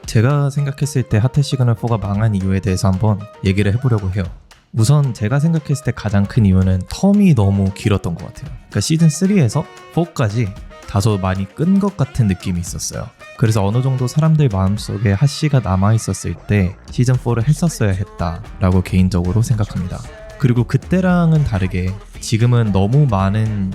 제가 생각했을 때 하트 시그널 4가 망한 이유에 대해서 한번 얘기를 해보려고 해요. 우선 제가 생각했을 때 가장 큰 이유는 텀이 너무 길었던 것 같아요. 그러니까 시즌 3에서 4까지 다소 많이 끈 것 같은 느낌이 있었어요. 그래서 어느 정도 사람들 마음속에 핫씨가 남아있었을 때 시즌 4를 했었어야 했다라고 개인적으로 생각합니다. 그리고 그때랑은 다르게 지금은 너무 많은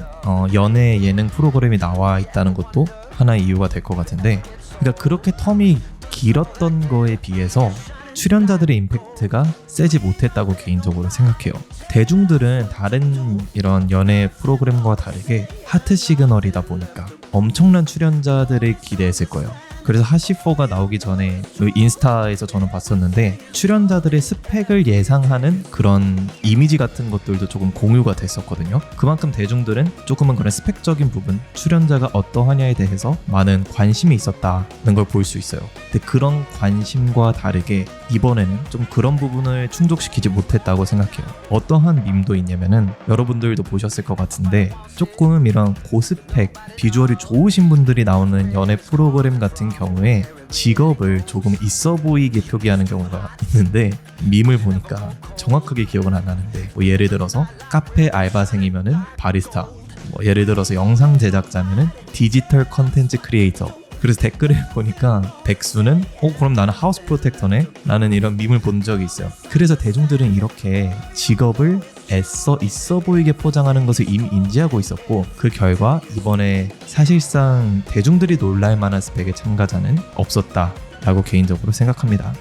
연애 예능 프로그램이 나와 있다는 것도 하나의 이유가 될 것 같은데, 그러니까 그렇게 텀이 길었던 거에 비해서 출연자들의 임팩트가 세지 못했다고 개인적으로 생각해요. 대중들은 다른 이런 연애 프로그램과 다르게 하트 시그널이다 보니까 엄청난 출연자들을 기대했을 거예요. 그래서 하시4가 나오기 전에 인스타에서 저는 봤었는데 출연자들의 스펙을 예상하는 그런 이미지 같은 것들도 조금 공유가 됐었거든요. 그만큼 대중들은 조금은 그런 스펙적인 부분, 출연자가 어떠하냐에 대해서 많은 관심이 있었다는 걸 볼 수 있어요. 근데 그런 관심과 다르게 이번에는 좀 그런 부분을 충족시키지 못했다고 생각해요. 어떠한 밈도 있냐면은 여러분들도 보셨을 것 같은데, 조금 이런 고스펙, 비주얼이 좋으신 분들이 나오는 연애 프로그램 같은 경우에 직업을 조금 있어 보이게 표기하는 경우가 있는데, 밈을 보니까 정확하게 기억은 안 나는데 뭐 예를 들어서 카페 알바생이면은 바리스타, 뭐 예를 들어서 영상 제작자면은 디지털 컨텐츠 크리에이터. 그래서 댓글을 보니까 백수는 그럼 나는 하우스 프로텍터네? 라는 이런 밈을 본 적이 있어요. 그래서 대중들은 이렇게 직업을 애써 있어 보이게 포장하는 것을 이미 인지하고 있었고, 그 결과 이번에 사실상 대중들이 놀랄 만한 스펙의 참가자는 없었다라고 개인적으로 생각합니다.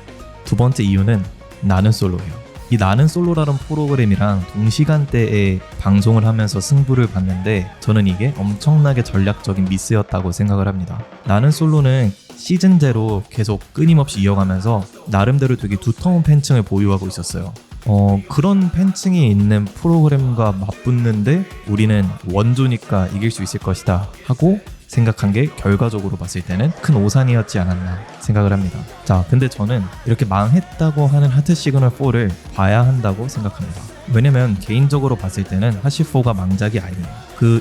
두 번째 이유는 나는 솔로예요. 이 나는 솔로라는 프로그램이랑 동시간대에 방송을 하면서 승부를 봤는데, 저는 이게 엄청나게 전략적인 미스였다고 생각을 합니다. 나는 솔로는 시즌 제로 계속 끊임없이 이어가면서 나름대로 되게 두터운 팬층을 보유하고 있었어요. 그런 팬층이 있는 프로그램과 맞붙는데 우리는 원조니까 이길 수 있을 것이다 하고 생각한 게 결과적으로 봤을 때는 큰 오산이었지 않았나 생각을 합니다. 자, 근데 저는 이렇게 망했다고 하는 하트 시그널 4를 봐야 한다고 생각합니다. 왜냐면 개인적으로 봤을 때는 하시4가 망작이 아니에요.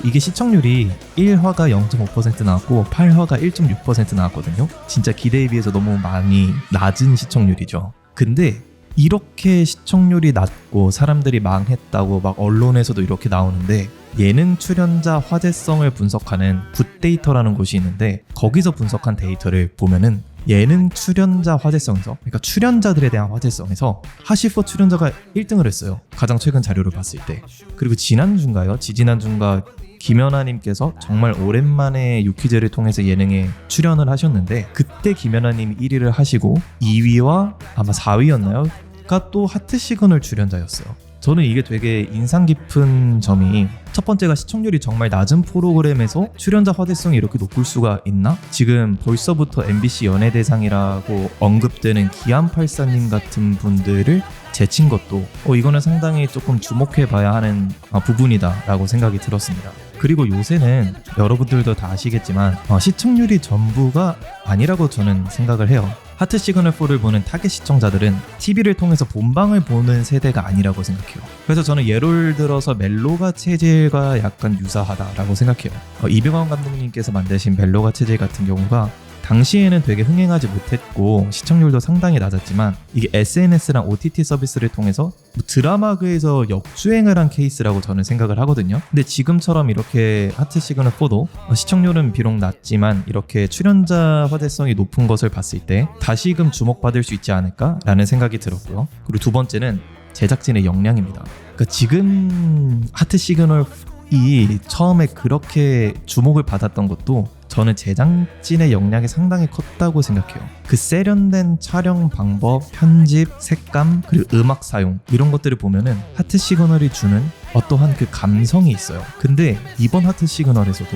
이게 시청률이 1화가 0.5% 나왔고 8화가 1.6% 나왔거든요. 진짜 기대에 비해서 너무 많이 낮은 시청률이죠. 근데 이렇게 시청률이 낮고 사람들이 망했다고 막 언론에서도 이렇게 나오는데, 예능 출연자 화제성을 분석하는 굿데이터라는 곳이 있는데 거기서 분석한 데이터를 보면은 예능 출연자 화제성에서, 그러니까 출연자들에 대한 화제성에서 하시4 출연자가 1등을 했어요. 가장 최근 자료를 봤을 때. 그리고 지난주인가요? 지지난주인가 김연아님께서 정말 오랜만에 유퀴즈를 통해서 예능에 출연을 하셨는데, 그때 김연아님이 1위를 하시고 2위와 아마 4위였나요? 가 또 하트 시그널 출연자였어요. 저는 이게 되게 인상 깊은 점이, 첫 번째가 시청률이 정말 낮은 프로그램에서 출연자 화제성이 이렇게 높을 수가 있나? 지금 벌써부터 MBC 연예대상이라고 언급되는 기안84님 같은 분들을 제친 것도 이거는 상당히 조금 주목해봐야 하는 부분이다 라고 생각이 들었습니다. 그리고 요새는 여러분들도 다 아시겠지만 시청률이 전부가 아니라고 저는 생각을 해요. 하트 시그널 4를 보는 타겟 시청자들은 TV를 통해서 본방을 보는 세대가 아니라고 생각해요. 그래서 저는 예를 들어서 멜로가 체질과 약간 유사하다라고 생각해요. 이병헌 감독님께서 만드신 멜로가 체질 같은 경우가 당시에는 되게 흥행하지 못했고 시청률도 상당히 낮았지만, 이게 SNS랑 OTT 서비스를 통해서 드라마계에서 역주행을 한 케이스라고 저는 생각을 하거든요. 근데 지금처럼 이렇게 하트 시그널 4도 시청률은 비록 낮지만 이렇게 출연자 화제성이 높은 것을 봤을 때 다시금 주목받을 수 있지 않을까라는 생각이 들었고요. 그리고 두 번째는 제작진의 역량입니다. 그러니까 지금 하트 시그널이 처음에 그렇게 주목을 받았던 것도 저는 제작진의 역량이 상당히 컸다고 생각해요. 그 세련된 촬영 방법, 편집, 색감, 그리고 음악 사용, 이런 것들을 보면은 하트 시그널이 주는 어떠한 그 감성이 있어요. 근데 이번 하트 시그널에서도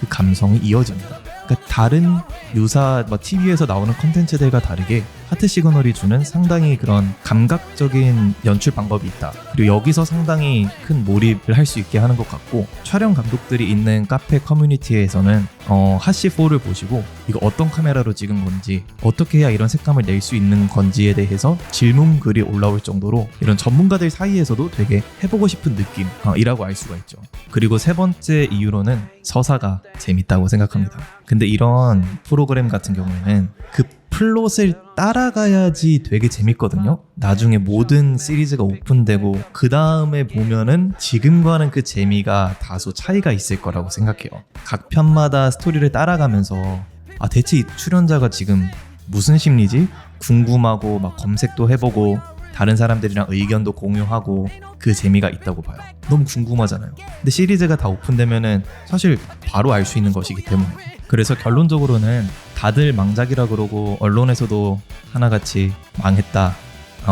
그 감성이 이어집니다. 그러니까 다른 유사 TV에서 나오는 콘텐츠들과 다르게 하트 시그널이 주는 상당히 그런 감각적인 연출 방법이 있다. 그리고 여기서 상당히 큰 몰입을 할 수 있게 하는 것 같고, 촬영 감독들이 있는 카페 커뮤니티에서는 하시4를 보시고 이거 어떤 카메라로 찍은 건지 어떻게 해야 이런 색감을 낼 수 있는 건지에 대해서 질문글이 올라올 정도로 이런 전문가들 사이에서도 되게 해보고 싶은 느낌이라고 알 수가 있죠. 그리고 세 번째 이유로는 서사가 재밌다고 생각합니다. 근데 이런 프로그램 같은 경우에는 그 플롯을 따라가야지 되게 재밌거든요. 나중에 모든 시리즈가 오픈되고 그 다음에 보면은 지금과는 그 재미가 다소 차이가 있을 거라고 생각해요. 각 편마다 스토리를 따라가면서 대체 이 출연자가 지금 무슨 심리지? 궁금하고 막 검색도 해보고 다른 사람들이랑 의견도 공유하고 그 재미가 있다고 봐요. 너무 궁금하잖아요. 근데 시리즈가 다 오픈되면은 사실 바로 알 수 있는 것이기 때문에. 그래서 결론적으로는 다들 망작이라 그러고 언론에서도 하나같이 망했다,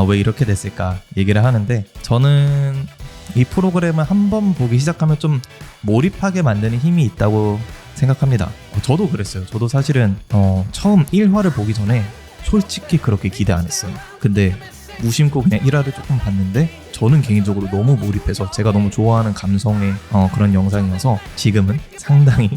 왜 이렇게 됐을까 얘기를 하는데, 저는 이 프로그램을 한번 보기 시작하면 좀 몰입하게 만드는 힘이 있다고 생각합니다. 저도 그랬어요. 저도 사실은 처음 1화를 보기 전에 솔직히 그렇게 기대 안 했어요. 근데 무심코 그냥 1화를 조금 봤는데 저는 개인적으로 너무 몰입해서 제가 너무 좋아하는 감성의 그런 영상이어서 지금은 상당히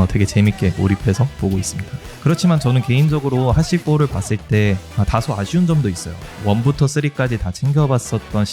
되게 재밌게 몰입해서 보고 있습니다. 그렇지만 저는 개인적으로 하시4를 봤을 때 다소 아쉬운 점도 있어요. 1부터 3까지 다 챙겨봤었던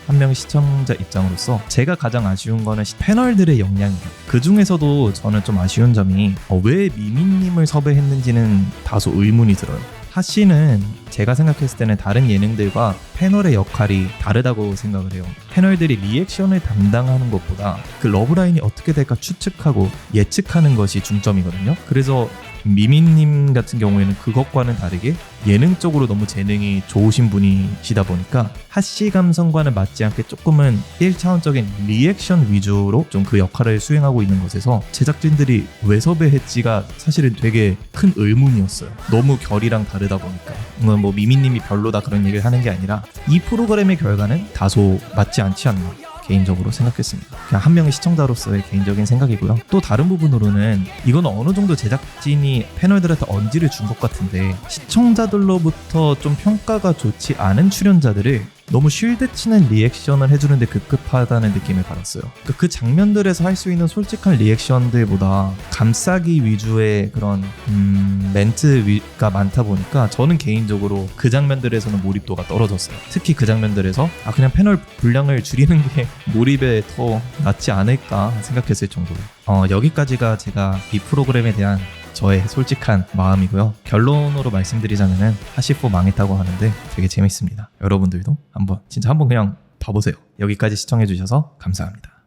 한 명의 시청자 입장으로서 제가 가장 아쉬운 거는 패널들의 역량이에요. 그 중에서도 저는 좀 아쉬운 점이 왜 미미님을 섭외했는지는 다소 의문이 들어요. 하씨는 제가 생각했을 때는 다른 예능들과 패널의 역할이 다르다고 생각을 해요. 패널들이 리액션을 담당하는 것보다 그 러브라인이 어떻게 될까 추측하고 예측하는 것이 중점이거든요. 그래서 미미님 같은 경우에는 그것과는 다르게 예능적으로 너무 재능이 좋으신 분이시다 보니까 하씨 감성과는 맞지 않게 조금은 1차원적인 리액션 위주로 좀 그 역할을 수행하고 있는 것에서 제작진들이 왜 섭외했지가 사실은 되게 큰 의문이었어요. 너무 결이랑 다르다 보니까. 뭐 미미님이 별로다 그런 얘기를 하는 게 아니라 이 프로그램의 결과는 다소 맞지 않지 않나 개인적으로 생각했습니다. 그냥 한 명의 시청자로서의 개인적인 생각이고요. 또 다른 부분으로는 이건 어느 정도 제작진이 패널들한테 언지를 준 것 같은데, 시청자들로부터 좀 평가가 좋지 않은 출연자들을 너무 쉴드 치는 리액션을 해주는데 급급하다는 느낌을 받았어요. 그 장면들에서 할 수 있는 솔직한 리액션들보다 감싸기 위주의 그런 멘트가 많다 보니까 저는 개인적으로 그 장면들에서는 몰입도가 떨어졌어요. 특히 그 장면들에서 그냥 패널 분량을 줄이는 게 몰입에 더 낫지 않을까 생각했을 정도로. 여기까지가 제가 이 프로그램에 대한 저의 솔직한 마음이고요. 결론으로 말씀드리자면은 하시4 망했다고 하는데 되게 재밌습니다. 여러분들도 한번 그냥 봐보세요. 여기까지 시청해주셔서 감사합니다.